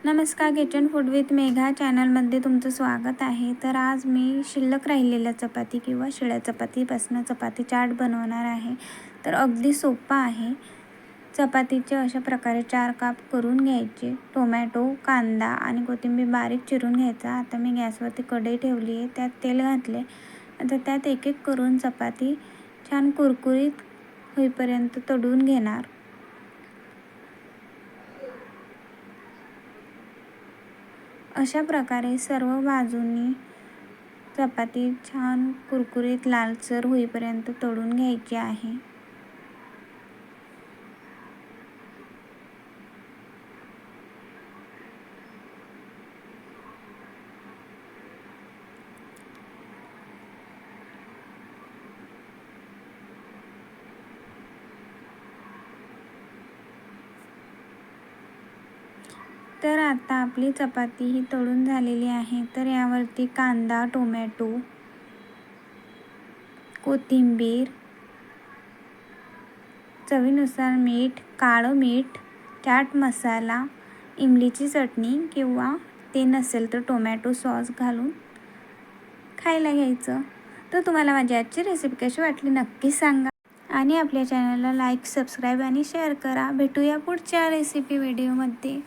नमस्कार, kitchen food with Megha चॅनलमध्ये तुमचं स्वागत आहे. तर आज मी शिल्लक राहिलेल्या चपाती किंवा शिळ्या चपातीपासून चपाती चाट बनवणार आहे. तर अगदी सोपा आहे. चपातीचे अशा प्रकारे 4 काप करून घ्यायचे. टोमॅटो, कांदा आणि कोथिंबीर बारीक चिरून घ्यायचा. आता मी गॅसवरती कढई ठेवली आहे, त्यात तेल घातले. आता त्यात एक एक करून चपाती छान कुरकुरीत होईपर्यंत तळून घेणार. अशा प्रकारे सर्व बाजूंनी चपाती छान कुरकुरीत लालसर होईपर्यंत तळून घ्यायची आहे. तर आता आपली चपाती ही तळून झालेली आहे. तर यावरती कांदा, टोमॅटो, कोथिंबीर, चवीनुसार मीठ, काळं मीठ, चाट मसाला, इमलीची चटणी किंवा ते नसेल तर टोमॅटो सॉस घालून खायला घ्यायचं. तर तुम्हाला माझी आजची रेसिपी कशी वाटली नक्की सांगा आणि आपल्या चॅनलला लाईक, सबस्क्राईब आणि शेअर करा. भेटूया पुढच्या रेसिपी व्हिडिओमध्ये.